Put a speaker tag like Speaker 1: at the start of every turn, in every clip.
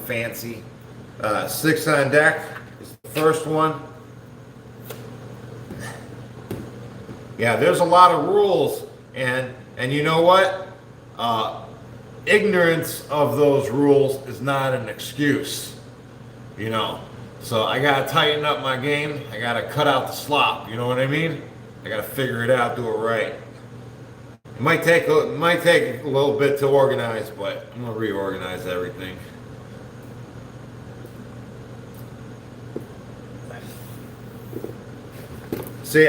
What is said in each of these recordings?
Speaker 1: fancy. 6 on deck is the first one. Yeah, there's a lot of rules, and you know what? Ignorance of those rules is not an excuse, you know. So I gotta tighten up my game. I gotta cut out the slop. You know what I mean? I gotta figure it out, do it right. It might take a little bit to organize, but I'm gonna reorganize everything. See.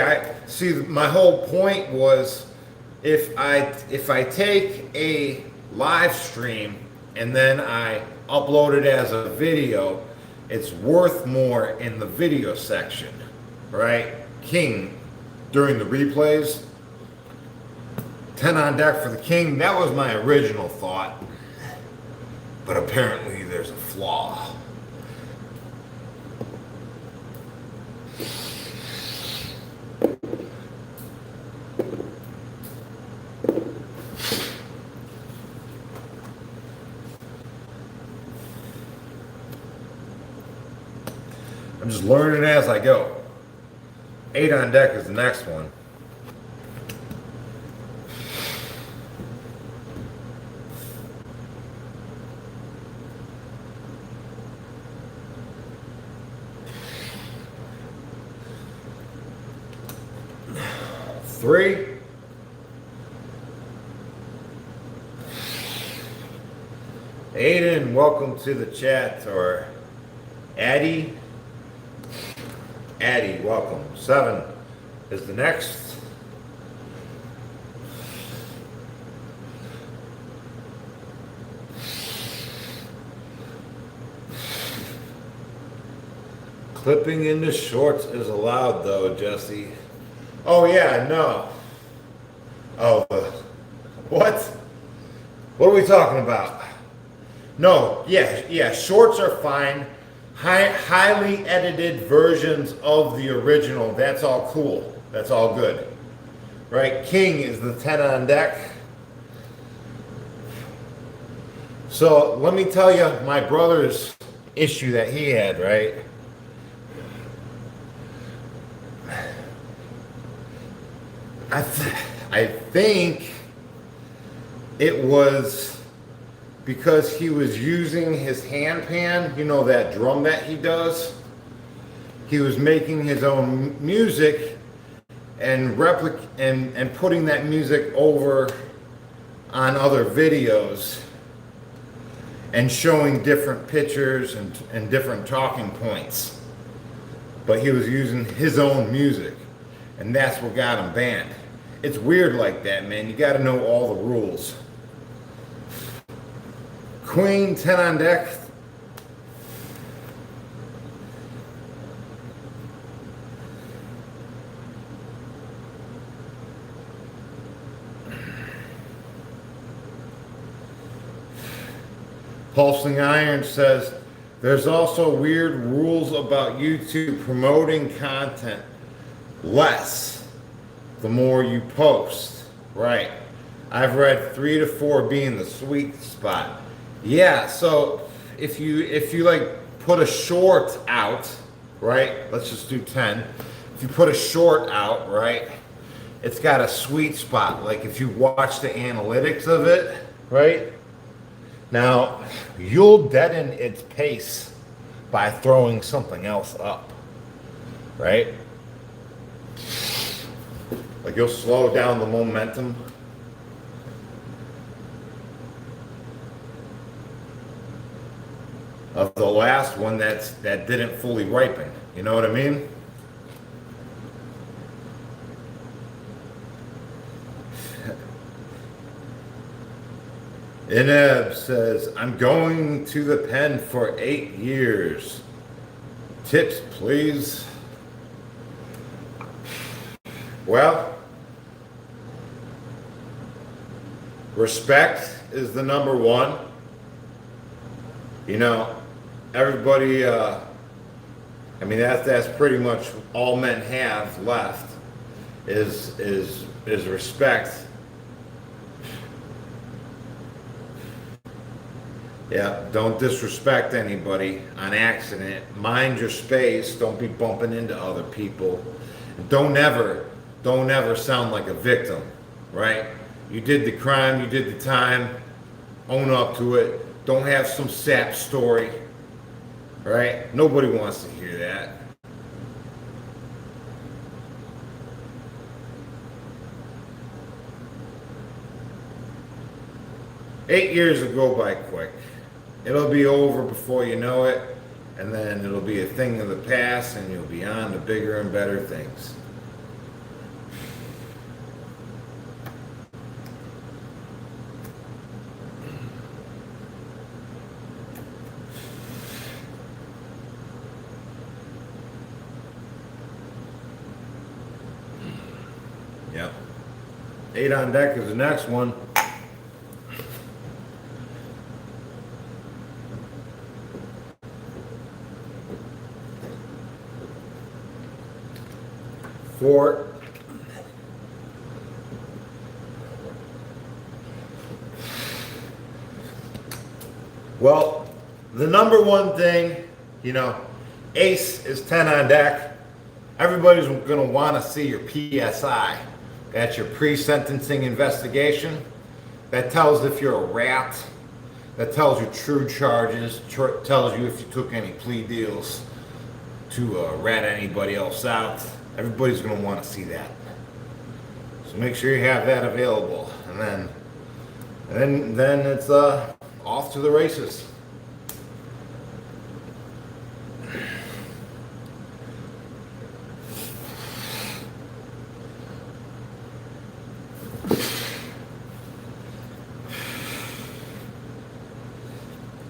Speaker 1: My whole point was, if I take a live stream and then I upload it as a video, it's worth more in the video section, right? King, during the replays, 10 on deck for the king. That was my original thought, but apparently there's a flaw. I'm just learning as I go. 8 on deck is the next one. Three. Aiden, welcome to the chat. Or Addie, welcome. 7 is the next. Clipping into shorts is allowed though, Jesse. Oh yeah, no. Oh, what? What are we talking about? No, yeah, shorts are fine. Highly edited versions of the original, that's all cool. That's all good. Right? King is the 10 on deck. So let me tell you my brother's issue that he had, right? I think it was because he was using his hand pan, you know, that drum that he does. He was making his own music and and putting that music over on other videos and showing different pictures and different talking points. But he was using his own music, and that's what got him banned. It's weird like that, man. You got to know all the rules. Queen, 10 on deck. Pulsing Iron says, there's also weird rules about YouTube promoting content less the more you post. Right. I've read 3 to 4 being the sweet spot. Yeah, so if you like put a short out, right? Let's just do 10. If you put a short out, right? It's got a sweet spot. Like if you watch the analytics of it, right? Now, you'll deaden its pace by throwing something else up, right? Like you'll slow down the momentum. Of the last one that didn't fully ripen. You know what I mean? Ineb says, I'm going to the pen for 8 years. Tips, please. Well, respect is the number one. You know, everybody, I mean, that's pretty much all men have left is respect. Yeah, don't disrespect anybody on accident. Mind your space. Don't be bumping into other people. Don't ever sound like a victim, right? You did the crime, you did the time, own up to it. Don't have some sap story, right? Nobody wants to hear that. Eight years will go by quick. It'll be over before you know it, and then it'll be a thing of the past, and you'll be on to bigger and better things. Yep. 8 on deck is the next one. Fort. Well, the number one thing, ace is 10 on deck. Everybody's going to want to see your PSI. That's your pre-sentencing investigation. That tells if you're a rat. That tells you true charges. Tells you if you took any plea deals to rat anybody else out. Everybody's going to want to see that. So make sure you have that available. And then it's off to the races.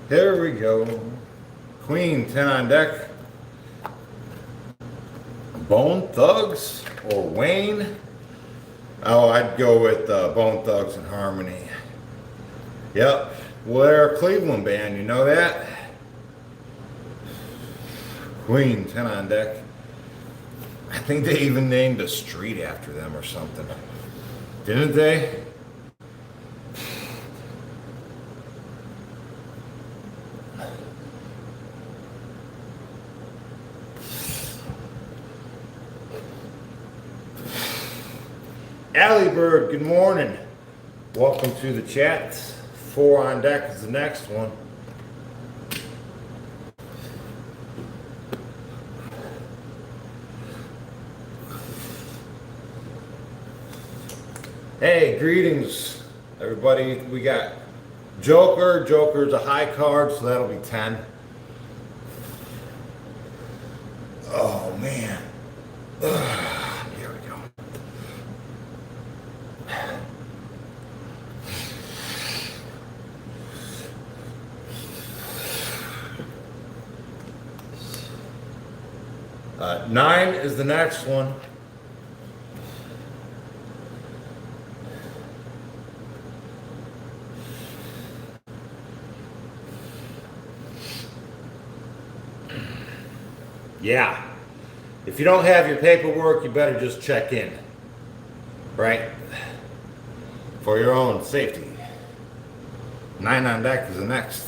Speaker 1: Here we go. Queen, 10 on deck. Bone Thugs or Wayne? Oh, I'd go with Bone Thugs and Harmony. Yep. Well, they're a Cleveland band, you know that? Queen, 10 on deck. I think they even named a street after them or something. Didn't they? Allie Bird, good morning. Welcome to the chat. 4 on deck is the next one. Hey, greetings, everybody. We got Joker. Joker's a high card, so that'll be 10. Oh, man. Here we go. Nine is the next one. Yeah. If you don't have your paperwork, you better just check in. Right? For your own safety. 9 on deck is the next.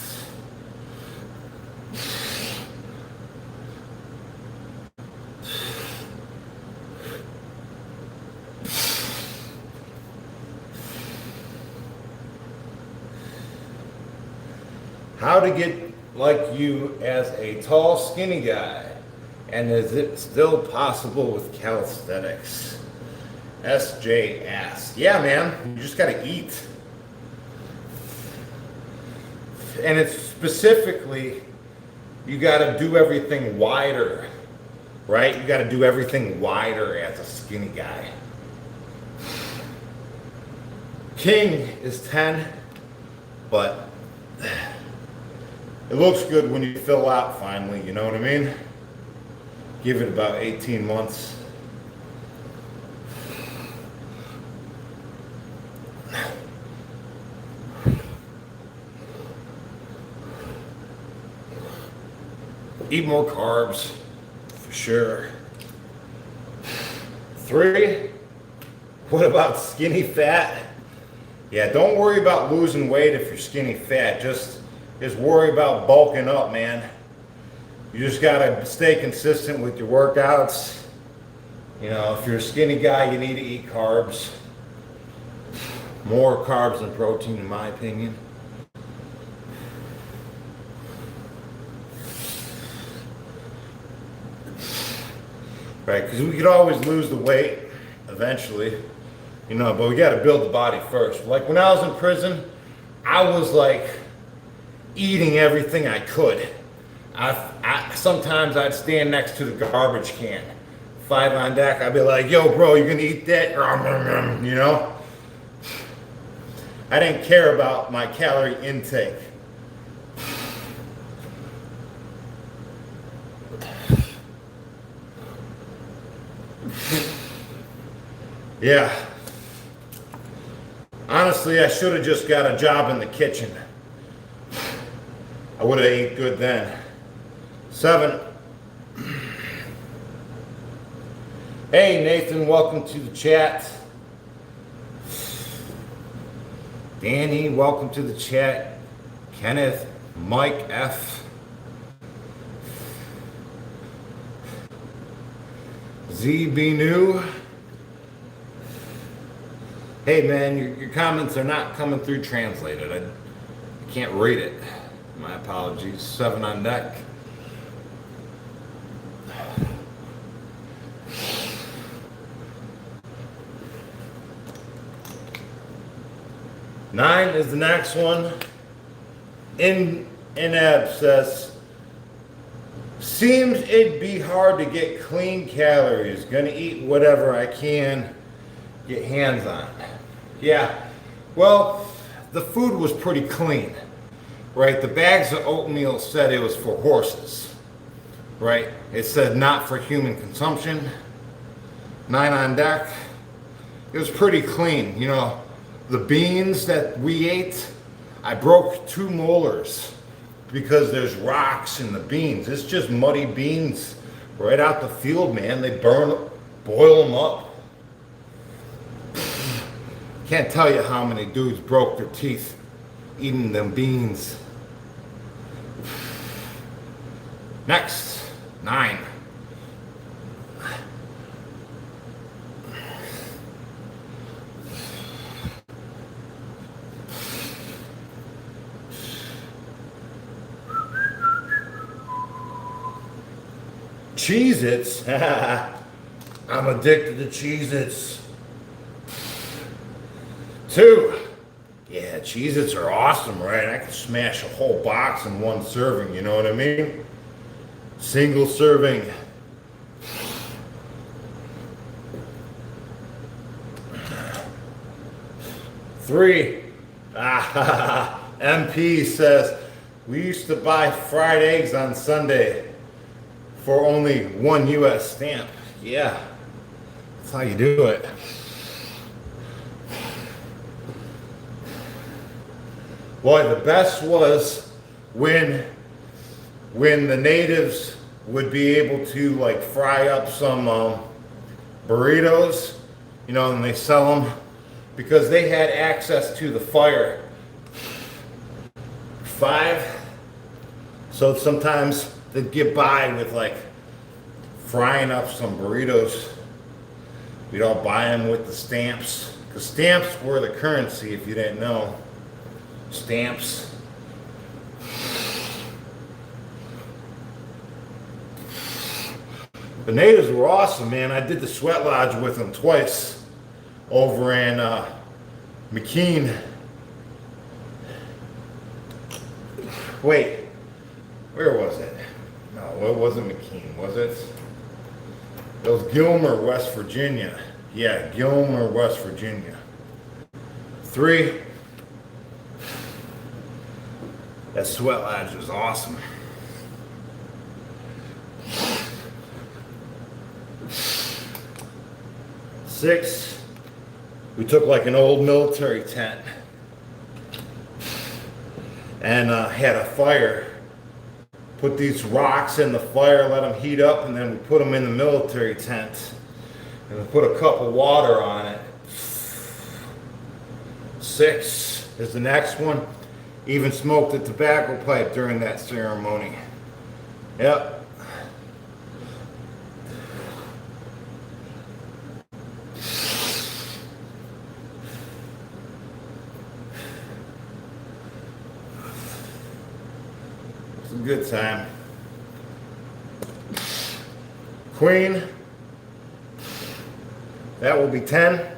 Speaker 1: How to get like you as a tall, skinny guy. And is it still possible with calisthenics? SJ asks. Yeah, man, you just gotta eat. And it's specifically, you gotta do everything wider, right? You gotta do everything wider as a skinny guy. King is 10, but it looks good when you fill out finally, you know what I mean? Give it about 18 months. Eat more carbs, for sure. 3, what about skinny fat? Yeah, don't worry about losing weight if you're skinny fat. Just is worry about bulking up, man. You just gotta stay consistent with your workouts. You know, if you're a skinny guy, you need to eat carbs. More carbs than protein, in my opinion. Right, because we could always lose the weight eventually, you know, but we got to build the body first. Like when I was in prison, I was like eating everything I could. Sometimes I'd stand next to the garbage can, 5 on deck. I'd be like, "Yo, bro, you gonna eat that?" You know. I didn't care about my calorie intake. Yeah. Honestly, I should have just got a job in the kitchen. I would have ate good then. 7. Hey, Nathan, welcome to the chat. Danny, welcome to the chat. Kenneth, Mike F. ZB New. Hey man, your comments are not coming through translated. I can't read it. My apologies. 7 on deck. Nine is the next one. Ineb says, seems it'd be hard to get clean calories. Gonna eat whatever I can get hands on. Yeah, well, the food was pretty clean, right? The bags of oatmeal said it was for horses, right? It said not for human consumption. 9 on deck. It was pretty clean, you know. The beans that we ate, I broke 2 molars because there's rocks in the beans. It's just muddy beans right out the field, man. They boil them up. Can't tell you how many dudes broke their teeth eating them beans. Next, 9. Cheez-Its. I'm addicted to Cheez-Its. 2. Yeah, Cheez-Its are awesome, right? I can smash a whole box in one serving, you know what I mean? Single serving. 3. MP says, we used to buy fried eggs on Sunday for only 1 US stamp. Yeah, that's how you do it. Boy, the best was when the natives would be able to like fry up some burritos, you know, and they sell them because they had access to the fire. 5. So sometimes they'd get by with like frying up some burritos. We'd all buy them with the stamps, because stamps were the currency if you didn't know. Stamps. The natives were awesome, man. I did the sweat lodge with them twice over in McKean. Wait, where was it? No, it wasn't McKean, was it? It was Gilmer, West Virginia. Yeah, Gilmer, West Virginia. 3. That sweat lodge was awesome. 6. We took like an old military tent and had a fire. Put these rocks in the fire, let them heat up, and then we put them in the military tent. And we put a cup of water on it. 6 is the next one. Even smoked a tobacco pipe during that ceremony. Yep. It's a good time. Queen, that will be 10.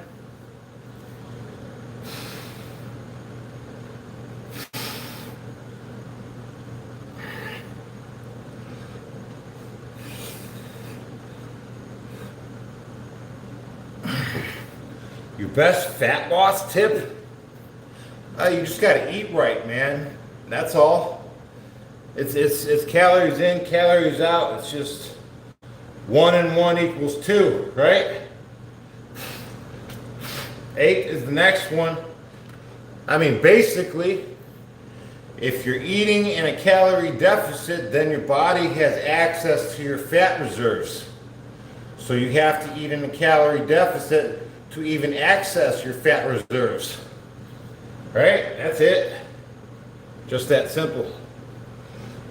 Speaker 1: Your best fat loss tip? You just gotta eat right, man. That's all. It's calories in, calories out. It's just 1 and 1 equals 2, right? 8 is the next one. I mean, basically, if you're eating in a calorie deficit, then your body has access to your fat reserves. So you have to eat in a calorie deficit to even access your fat reserves. Right? That's it. Just that simple.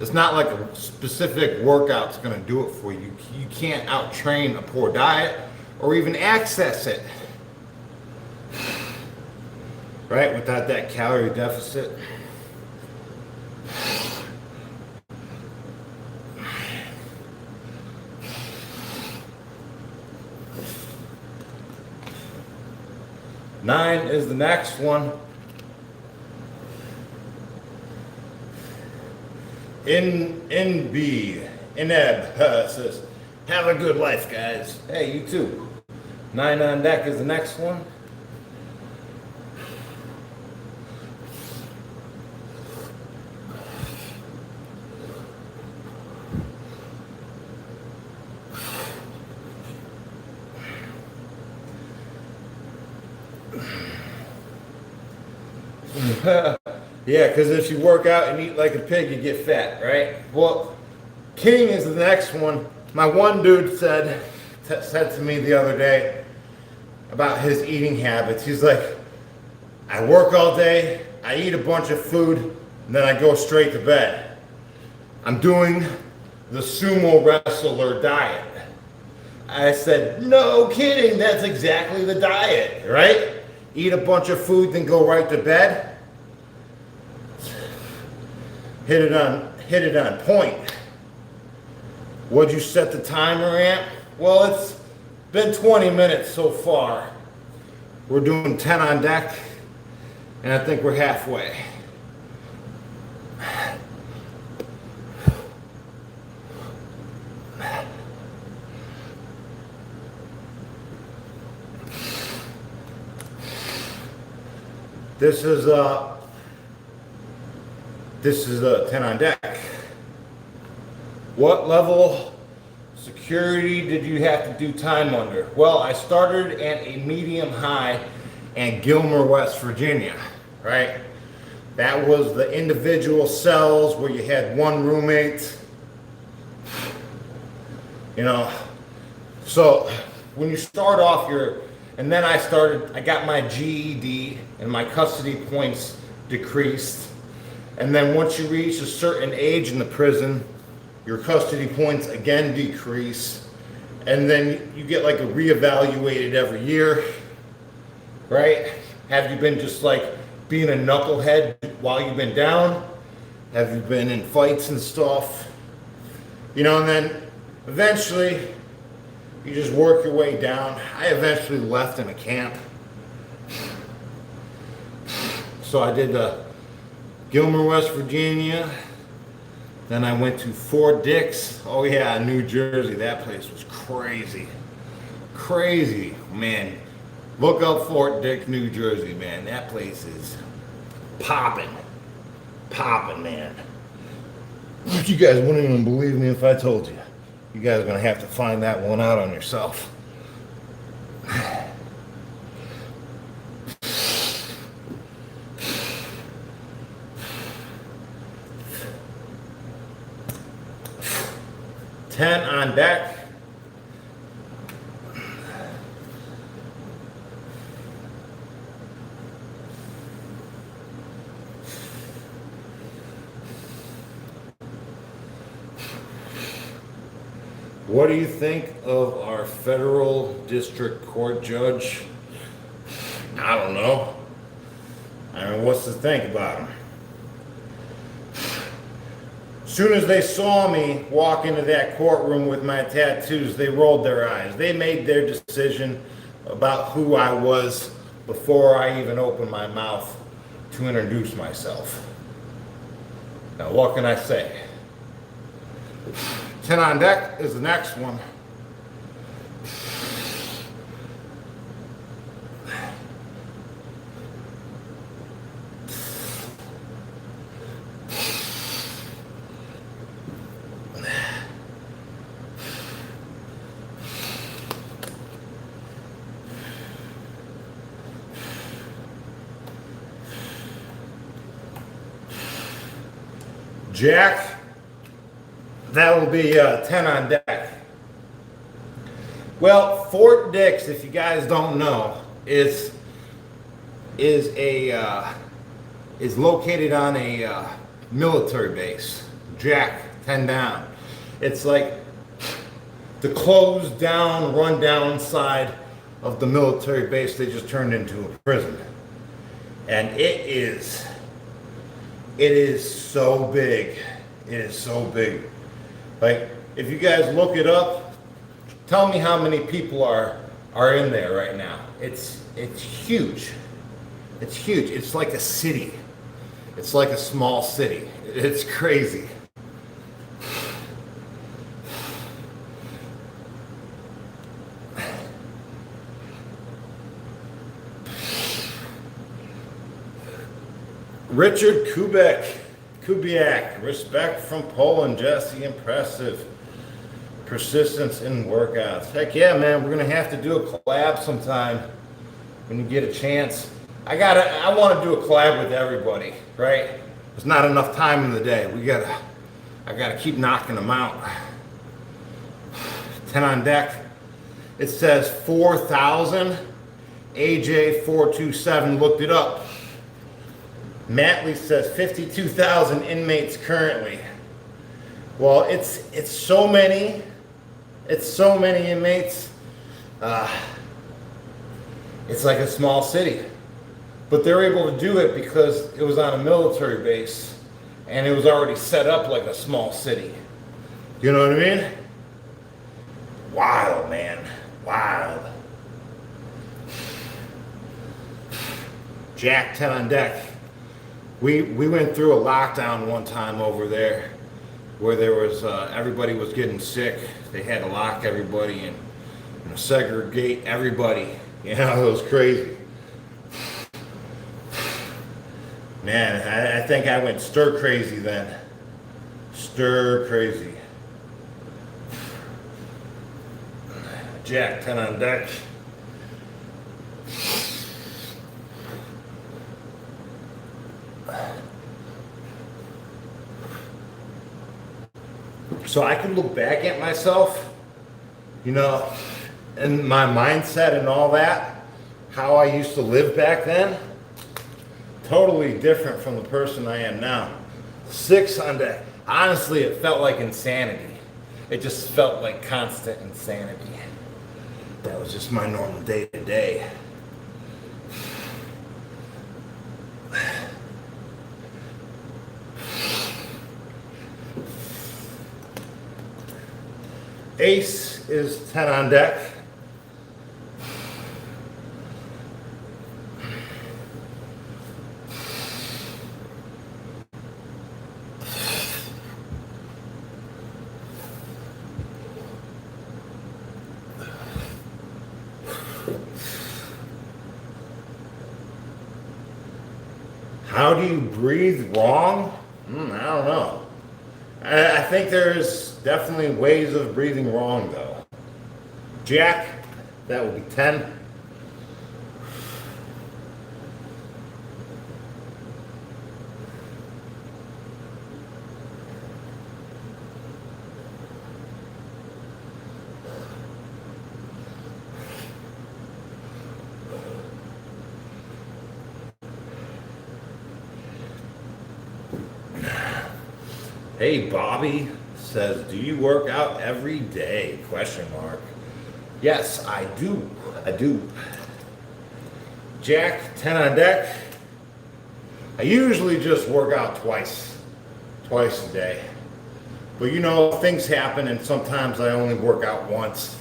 Speaker 1: It's not like a specific workout's going to do it for you. You can't out-train a poor diet or even access it. Right? Without that calorie deficit. Nine is the next one. Ineb says, have a good life, guys. Hey, you too. 9 on deck is the next one. Yeah, because if you work out and eat like a pig, you get fat, right? Well, king is the next one. My one dude said to me the other day about his eating habits. He's like, I work all day, I eat a bunch of food, and then I go straight to bed. I'm doing the sumo wrestler diet. I said, no kidding, that's exactly the diet, right? Eat a bunch of food, then go right to bed. Hit it on point. What'd you set the timer at? Well, it's been 20 minutes so far. We're doing 10 on deck, and I think we're halfway. This is a 10 on deck. What level security did you have to do time under? Well, I started at a medium high in Gilmer, West Virginia, right? That was the individual cells where you had one roommate. You know, so when you start off and then I got my GED and my custody points decreased. And then once you reach a certain age in the prison, your custody points again decrease. And then you get like a reevaluated every year, right? Have you been just like being a knucklehead while you've been down? Have you been in fights and stuff? You know, and then eventually you just work your way down. I eventually left in a camp. So I did Gilmer, West Virginia. Then I went to Fort Dix. Oh yeah, New Jersey. That place was crazy. Crazy, man. Look up Fort Dix, New Jersey, man. That place is popping. Popping, man. You guys wouldn't even believe me if I told you. You guys are going to have to find that one out on yourself. Ten on deck. What do you think of our federal district court judge? I don't know. I mean, what's to think about him? Soon as they saw me walk into that courtroom with my tattoos, they rolled their eyes. They made their decision about who I was before I even opened my mouth to introduce myself. Now, what can I say? 10 on deck is the next one. Jack, that will be 10 on deck. Well, Fort Dix, if you guys don't know, is located on a military base. Jack, 10 down. It's like the closed down, run down side of the military base they just turned into a prison. And it is so big. It is so big. Like, if you guys look it up, tell me how many people are in there right now. It's huge. It's huge. It's like a city. It's like a small city. It's crazy. Richard Kubiak, respect from Poland, Jesse, impressive. Persistence in workouts. Heck yeah, man, we're gonna have to do a collab sometime when you get a chance. I want to do a collab with everybody, right? There's not enough time in the day. I gotta keep knocking them out. 10 on deck. It says 4,000. AJ427 looked it up. Matley says 52,000 inmates currently. Well, it's so many. It's so many inmates. It's like a small city. But they're able to do it because it was on a military base and it was already set up like a small city. You know what I mean? Wild, man. Wild. Jack, 10 on deck. We went through a lockdown one time over there where there was everybody was getting sick. They had to lock everybody and segregate everybody. You know, it was crazy. Man, I think I went stir crazy then. Stir crazy. Jack, 10 on deck. So I can look back at myself, and my mindset and all that, how I used to live back then, totally different from the person I am now. 6 on deck. Honestly, it felt like insanity. It just felt like constant insanity. That was just my normal day to day. Ace is 10 on deck. How do you breathe wrong? I don't know. I think there's definitely ways of breathing wrong, though. Jack, that will be 10. Hey, Bobby says, do you work out every day? Question mark. Yes, I do. I do. Jack, 10 on deck. I usually just work out twice a day. But you know, things happen and sometimes I only work out once.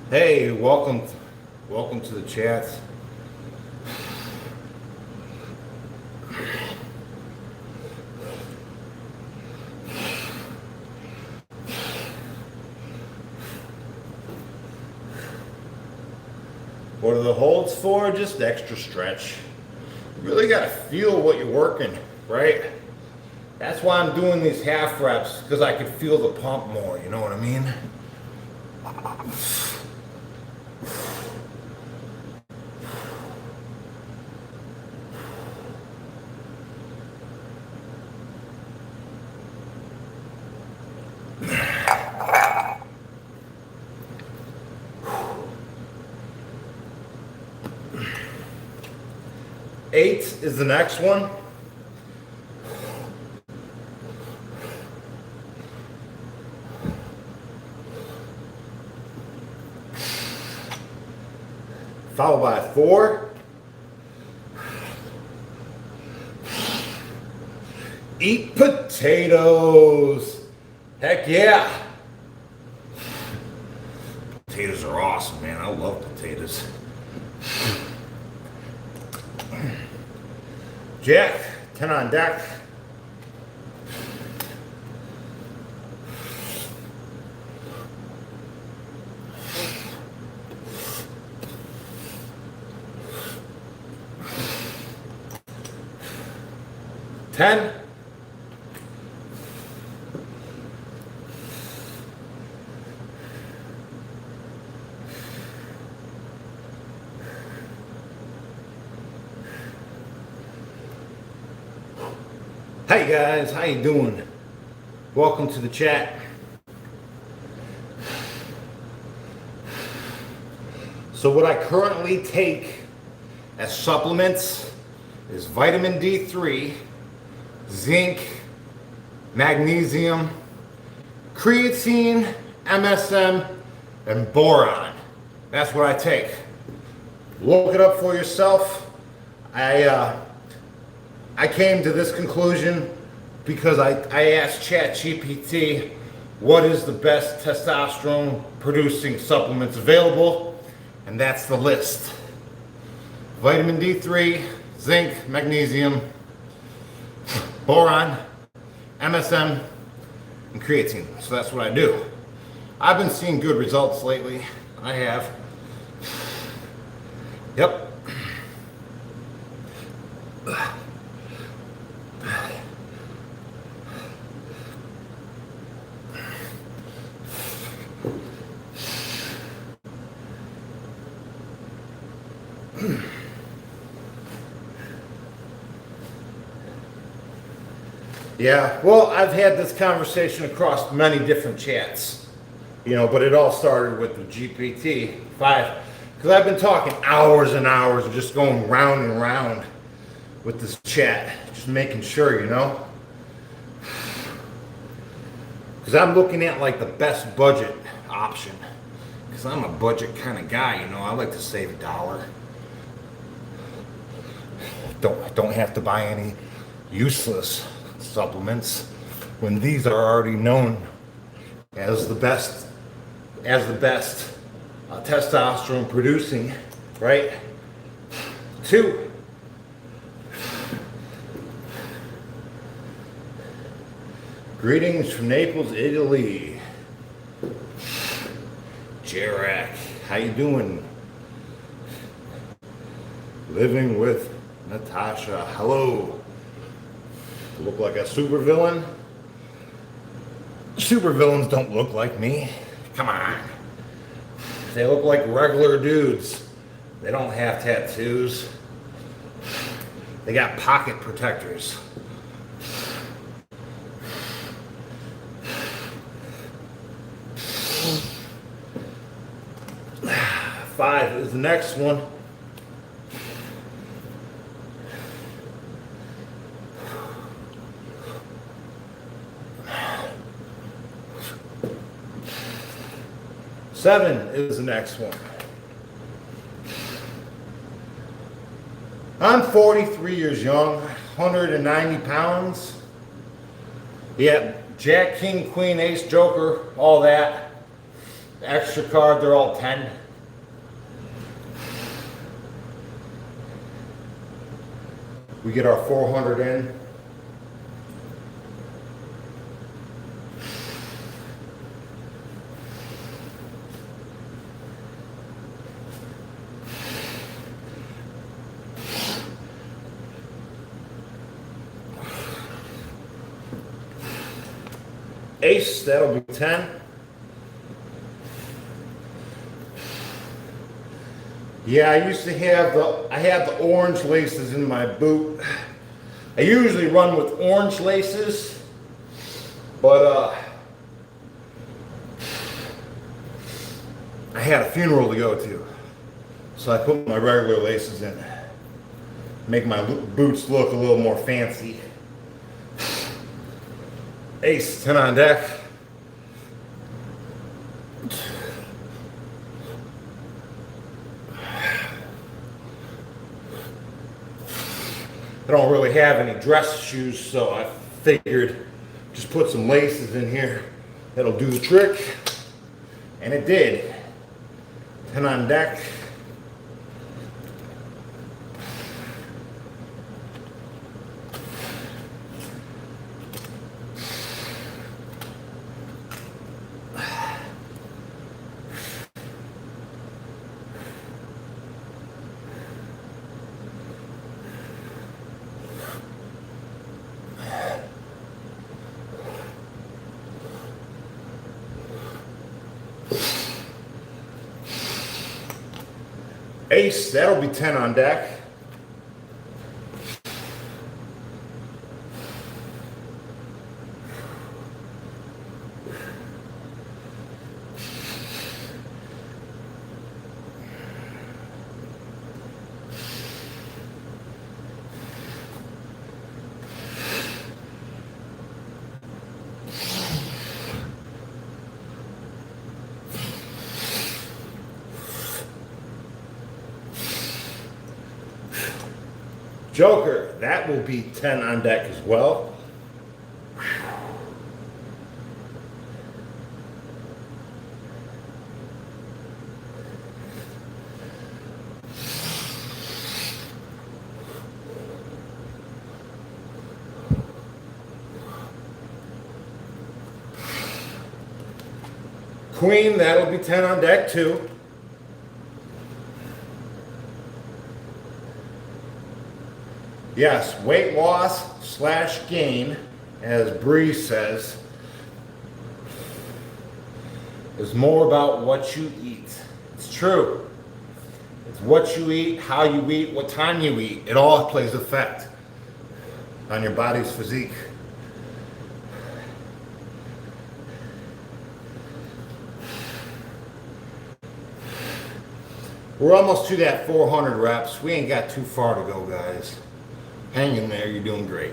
Speaker 1: Hey, welcome to the chat. What are the holds for? Just extra stretch. You really got to feel what you're working, right? That's why I'm doing these half reps, because I can feel the pump more, you know what I mean? Eight is the next one. Followed by 4. Eat potatoes. Heck yeah. Potatoes are awesome, man. I love potatoes. Jack, 10 on deck. Ten. Hey guys, how you doing? Welcome to the chat. So what I currently take as supplements is vitamin D3, zinc, magnesium, creatine, MSM, and boron. That's what I take. Look it up for yourself. I came to this conclusion because I asked ChatGPT what is the best testosterone producing supplements available, and that's the list. Vitamin D3, zinc, magnesium, boron, MSM, and creatine. So that's what I do. I've been seeing good results lately. I have. Yep. Yeah, well, I've had this conversation across many different chats, you know, but it all started with the GPT-5, because I've been talking hours and hours of just going round and round with this chat, just making sure, you know, because I'm looking at like the best budget option, because I'm a budget kind of guy, you know, I like to save a dollar. Don't have to buy any useless supplements when these are already known as the best testosterone producing, right? 2. Greetings from Naples, Italy. Jarak, how you doing? Living with Natasha, hello. Look like a supervillain? Supervillains don't look like me. Come on. They look like regular dudes. They don't have tattoos. They got pocket protectors. Five is the next one. 7 is the next one. I'm 43 years young, 190 pounds. Yeah, Jack, King, Queen, Ace, Joker, all that. The extra card, they're all 10. We get our 400 in. Ace, that'll be 10. Yeah, I used to have I had the orange laces in my boot. I usually run with orange laces, but I had a funeral to go to, so I put my regular laces in. Make my boots look a little more fancy. Ace, 10 on deck. I don't really have any dress shoes, so I figured just put some laces in here. That'll do the trick. And it did. 10 on deck. Ace, that'll be 10 on deck. Joker, that will be 10 on deck as well. Queen, that'll be 10 on deck too. Yes, weight loss / gain, as Bree says, is more about what you eat. It's true. It's what you eat, how you eat, what time you eat. It all plays effect on your body's physique. We're almost to that 400 reps. We ain't got too far to go, guys. Hang in there, you're doing great.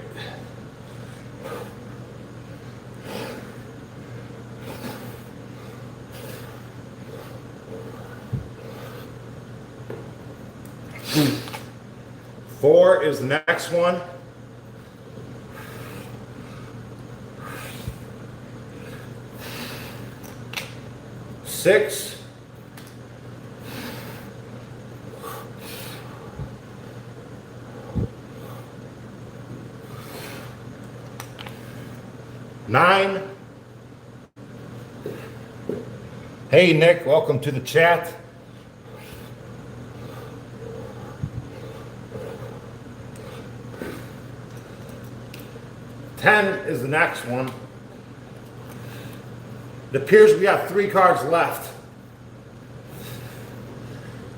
Speaker 1: Four is the next one. Six. 9. Hey Nick, welcome to the chat. 10 is the next one. It appears we have 3 cards left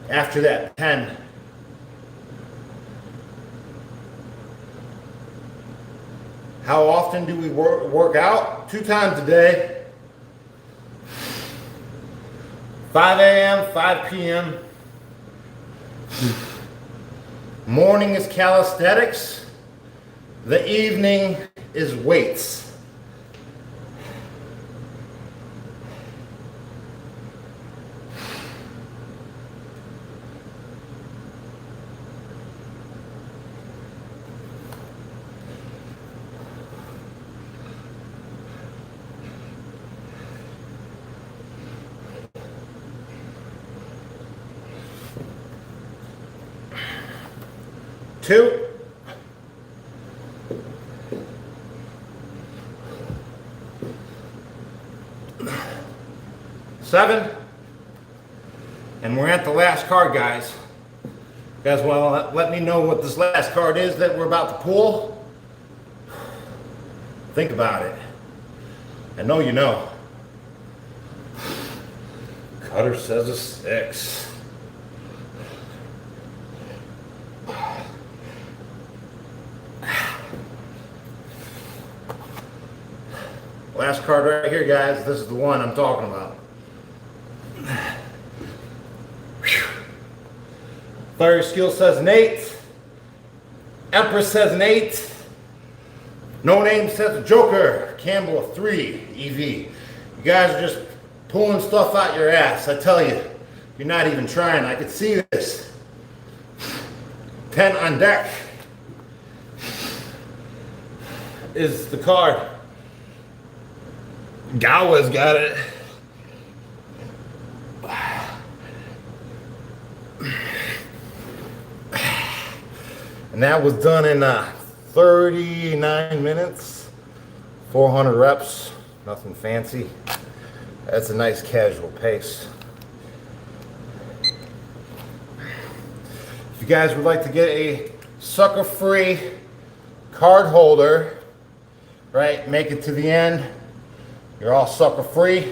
Speaker 1: after that 10. How often do we work out? 2 times a day. 5 a.m., 5 p.m. Morning is calisthenics. The evening is weights. 2, 7, and we're at the last card, guys. You guys want to let me know what this last card is that we're about to pull? Think about it. I know you know. Cutter says a 6. Last card right here, guys. This is the one I'm talking about. Fiery Skill says an 8. Empress says an 8. No Name says a Joker. Campbell a 3. EV. You guys are just pulling stuff out your ass. I tell you, you're not even trying. I could see this. 10 on deck is the card. Gawa's got it. And that was done in 39 minutes, 400 reps, nothing fancy. That's a nice casual pace. If you guys would like to get a sucker-free card holder, right, make it to the end. You're all sucker-free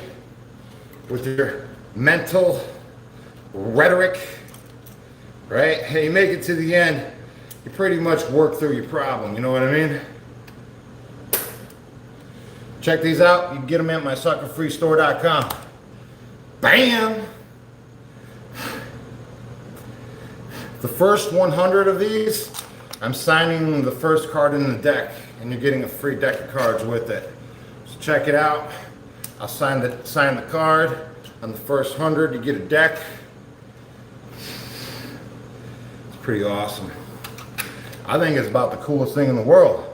Speaker 1: with your mental rhetoric, right? And you make it to the end, you pretty much work through your problem, you know what I mean? Check these out. You can get them at mysuckerfreestore.com. Bam! The first 100 of these, I'm signing the first card in the deck, and you're getting a free deck of cards with it. So check it out. I'll sign the card. On the first 100, you get a deck. It's pretty awesome. I think it's about the coolest thing in the world.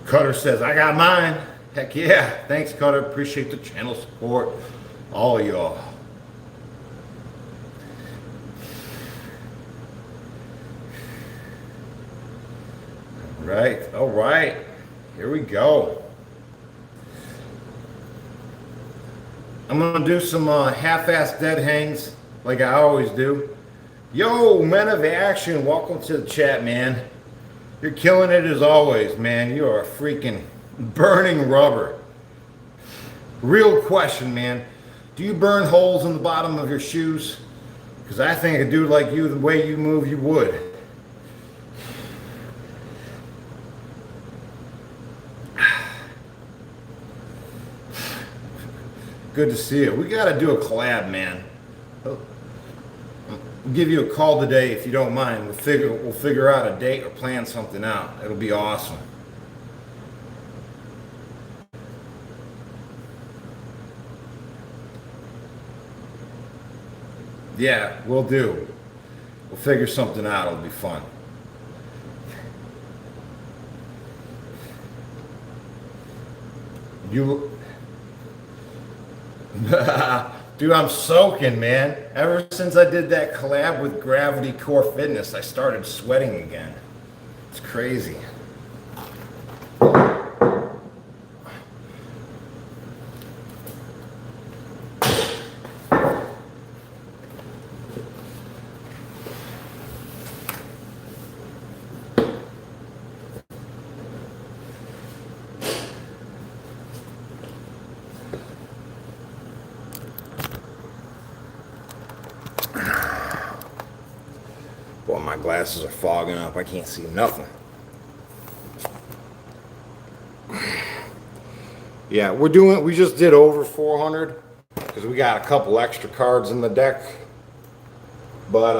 Speaker 1: Cutter says, I got mine. Heck yeah. Thanks, Cutter. Appreciate the channel support. All of y'all. All right. Here we go. I'm going to do some half-ass dead hangs like I always do. Yo, Men of Action, welcome to the chat, man. You're killing it as always, man. You are freaking burning rubber. Real question, man. Do you burn holes in the bottom of your shoes? Because I think a dude like you, the way you move, you would. Good to see you. We got to do a collab, man. I'll give you a call today if you don't mind. We'll figure out a date or plan something out. It'll be awesome. Yeah, we'll do. We'll figure something out. It'll be fun. Dude, I'm soaking, man. Ever since I did that collab with Gravity Core Fitness, I started sweating again. It's crazy. Boy, my glasses are fogging up. I can't see nothing. Yeah, we just did over 400 because we got a couple extra cards in the deck. But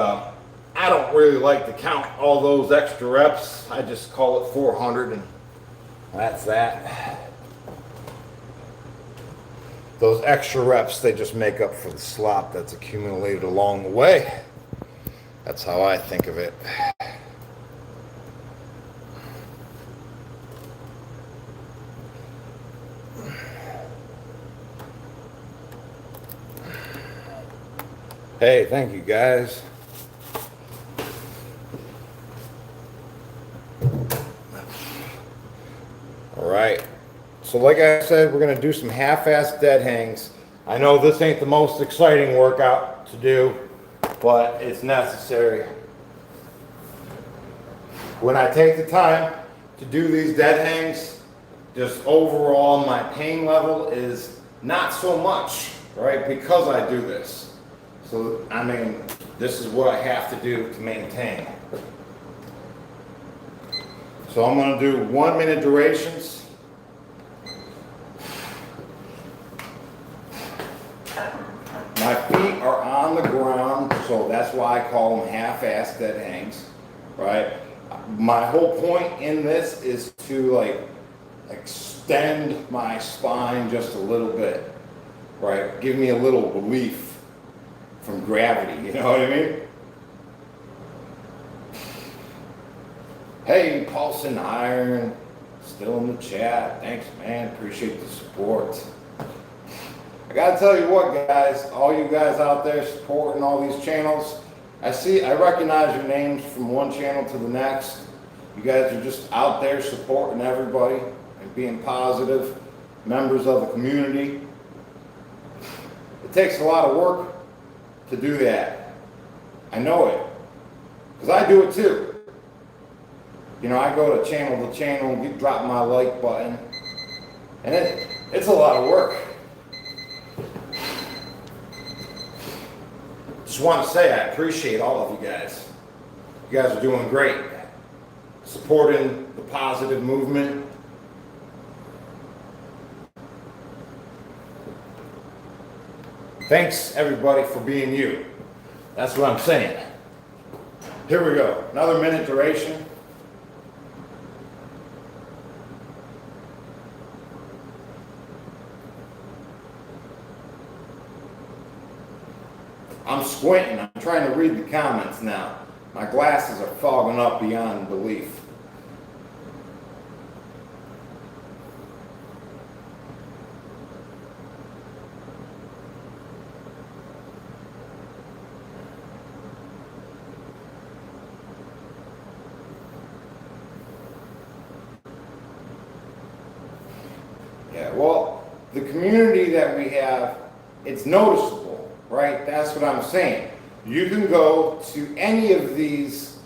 Speaker 1: I don't really like to count all those extra reps. I just call it 400 and that's that. Those extra reps, they just make up for the slop that's accumulated along the way. That's how I think of it. Hey, thank you guys. So like I said, we're gonna do some half-ass dead hangs. I know this ain't the most exciting workout to do, but it's necessary. When I take the time to do these dead hangs, just overall my pain level is not so much, right? Because I do this. So, I mean, this is what I have to do to maintain. So I'm gonna do 1 minute durations. My feet are on the ground, so that's why I call them half-ass dead hangs, right? My whole point in this is to like extend my spine just a little bit, right? Give me a little relief from gravity, you know what I mean? Hey, Paulson Iron, still in the chat. Thanks, man. Appreciate the support. I gotta tell you what, guys, all you guys out there supporting all these channels, I recognize your names from one channel to the next. You guys are just out there supporting everybody and being positive members of the community. It takes a lot of work to do that. I know it, because I do it too. You know, I go to channel and drop my like button, and it's a lot of work. Just want to say I appreciate all of you guys. You guys are doing great. Supporting the positive movement. Thanks everybody for being you. That's what I'm saying. Here we go. Another minute duration. I'm squinting. I'm trying to read the comments now. My glasses are fogging up beyond belief. Yeah, well, the community that we have, it's noticeable, right? That's what I'm saying. You can go to any of these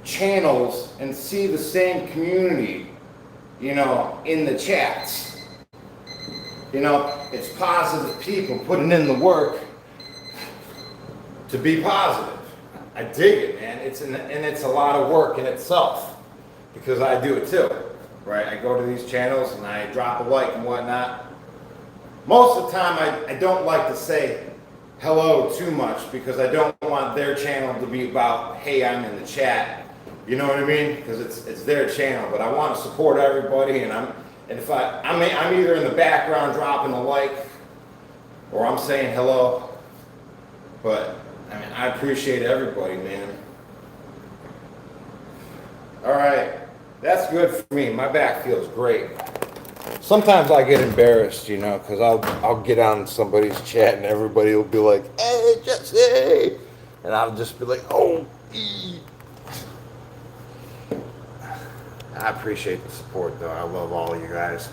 Speaker 1: channels and see the same community, you know, in the chats. You know, it's positive people putting in the work to be positive. I dig it, man. It's a lot of work in itself, because I do it too, right? I go to these channels and I drop a like and whatnot. Most of the time, I don't like to say hello too much, because I don't want their channel to be about, hey, I'm in the chat. You know what I mean? Because it's their channel, but I want to support everybody, and I'm either in the background dropping a like, or I'm saying hello. But I mean, I appreciate everybody, man. All right, that's good for me. My back feels great. Sometimes I get embarrassed, you know, because I'll get on somebody's chat and everybody will be like, hey, Jesse, and I'll just be like, oh, I appreciate the support, though. I love all of you guys.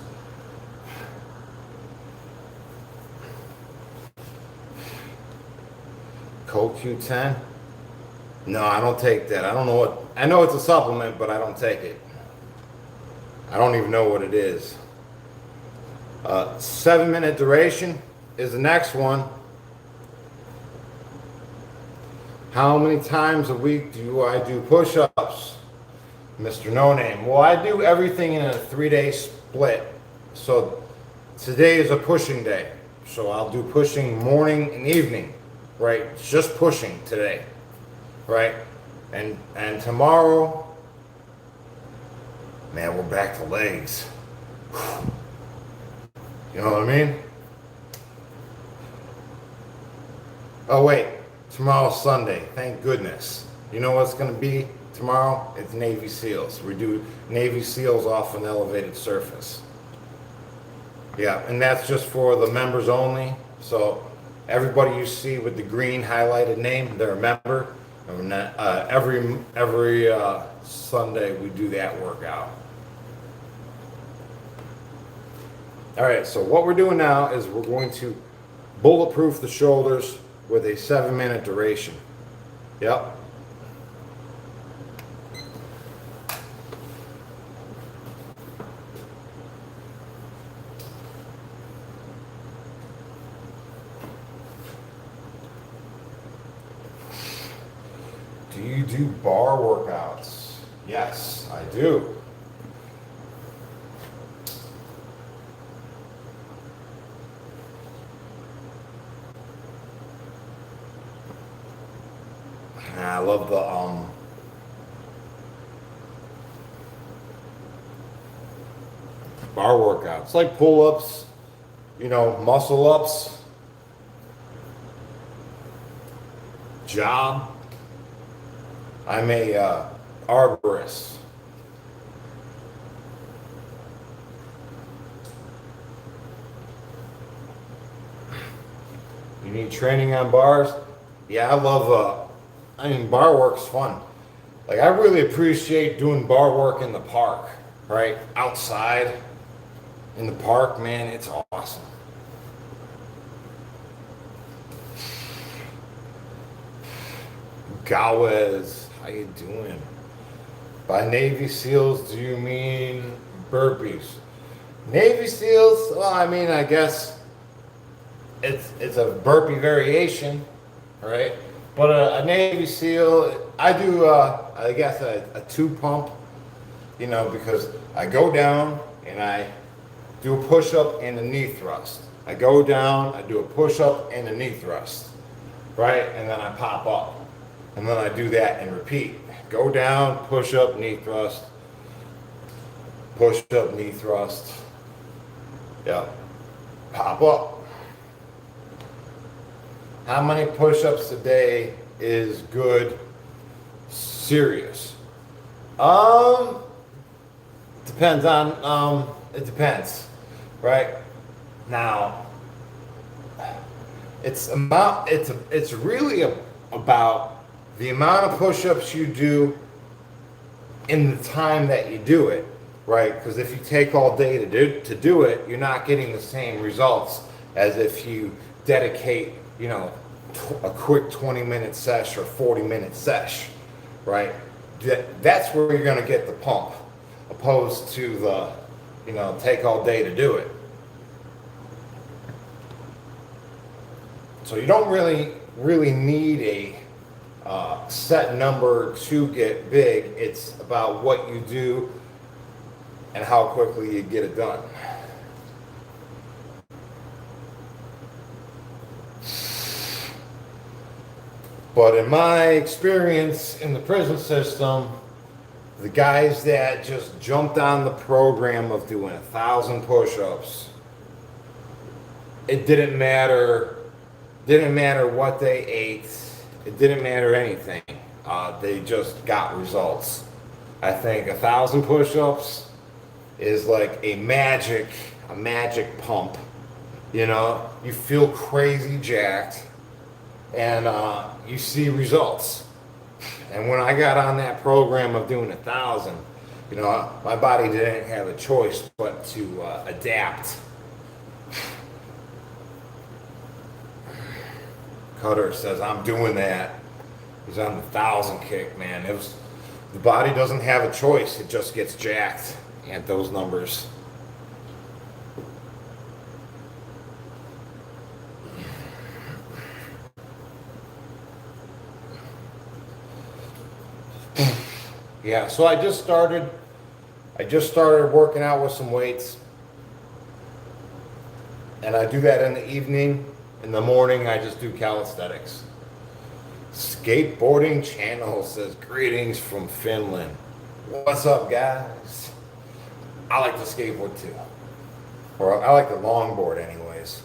Speaker 1: CoQ10? No, I don't take that. I don't know what, I know it's a supplement, but I don't take it. I don't even know what it is. 7 minute duration is the next one. How many times a week do I do push-ups? Mr. No Name. Well, I do everything in a 3-day split. So today is a pushing day. So I'll do pushing morning and evening, right? It's just pushing today, right? And tomorrow, man, we're back to legs. You know what I mean? Oh wait, tomorrow's Sunday, thank goodness. You know what's gonna be tomorrow? It's Navy SEALs. We do Navy SEALs off an elevated surface. Yeah, and that's just for the members only. So everybody you see with the green highlighted name, they're a member. And that, every Sunday we do that workout. All right, so what we're doing now is we're going to bulletproof the shoulders with a 7-minute duration. Yep. Do you do bar workouts? Yes, I do. I love the bar workouts, like pull-ups, muscle ups, job. I'm a arborist. You need training on bars? Yeah, I love. Bar work's fun. Like, I really appreciate doing bar work in the park, right? Outside in the park, man, it's awesome. Gawez, how you doing? By Navy SEALs, do you mean burpees? Navy SEALs, well, I guess it's a burpee variation, right? But a Navy SEAL, I do, I guess, a 2-pump, because I go down and I do a push-up and a knee thrust. I go down, I do a push-up and a knee thrust, right? And then I pop up. And then I do that and repeat. Go down, push-up, knee thrust, push-up, knee thrust. Yeah. Pop up. How many push-ups a day is good? Serious. Depends on, it depends, right? Now, it's really about the amount of push-ups you do in the time that you do it, right? Because if you take all day to do it, you're not getting the same results as if you dedicate, a quick 20-minute sesh or 40-minute sesh, right? That's where you're going to get the pump, opposed to the, take all day to do it. So you don't really need a set number to get big. It's about what you do and how quickly you get it done. But in my experience in the prison system, the guys that just jumped on the program of doing 1,000 push-ups, it didn't matter what they ate. It didn't matter anything. They just got results. I think 1,000 push-ups is like a magic pump. You feel crazy jacked, and you see results. And when I got on that program of doing 1,000, my body didn't have a choice but to adapt. Cutter says, I'm doing that. He's on the 1,000 kick, man. The body doesn't have a choice. It just gets jacked at those numbers. Yeah, so I just started working out with some weights. And I do that in the evening. In the morning, I just do calisthenics. Skateboarding Channel says, greetings from Finland. What's up, guys? I like to skateboard too. Or I like the longboard anyways.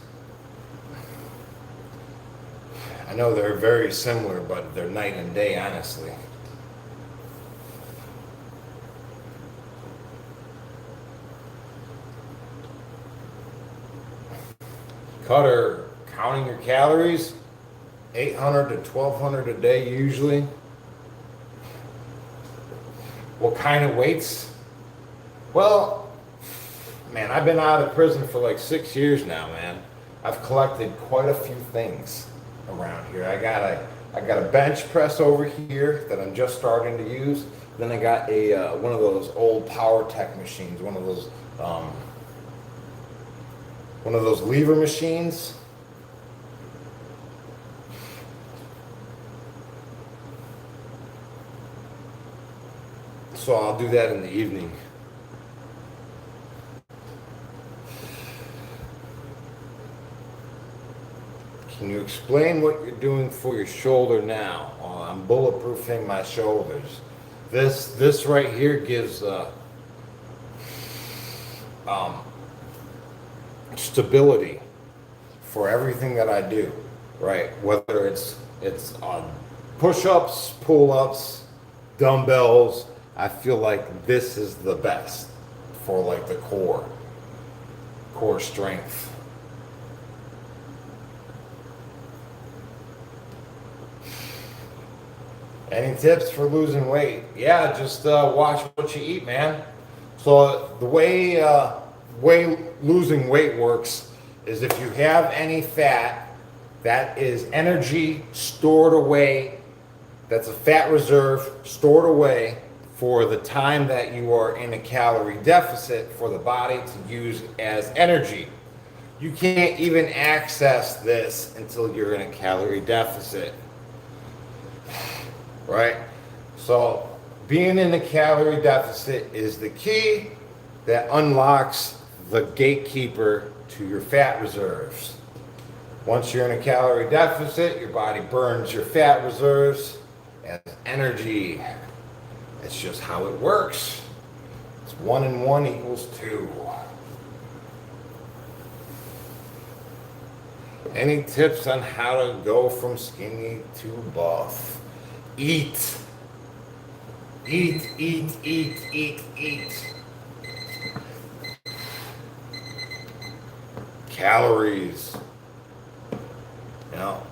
Speaker 1: I know they're very similar, but they're night and day, honestly. Cutter, counting your calories, 800 to 1,200 a day usually. What kind of weights? Well, man, I've been out of prison for like 6 years now, man. I've collected quite a few things around here. I got a bench press over here that I'm just starting to use. Then I got a one of those old Pawlak machines, one of those lever machines. So I'll do that in the evening. Can you explain what you're doing for your shoulder now? I'm bulletproofing my shoulders. This right here gives stability for everything that I do. Right, whether it's push-ups, pull-ups, dumbbells. I feel like this is the best for like the core strength. Any tips for losing weight? Yeah, just watch what you eat, man. So the way losing weight works is if you have any fat, that is energy stored away. That's a fat reserve stored away for the time that you are in a calorie deficit for the body to use as energy. You can't even access this until you're in a calorie deficit. Right? So being in a calorie deficit is the key that unlocks the gatekeeper to your fat reserves. Once you're in a calorie deficit, your body burns your fat reserves as energy. It's just how it works. It's 1 and 1 equals 2. Any tips on how to go from skinny to buff? Eat. Eat, eat, eat, eat, eat. Calories. You know.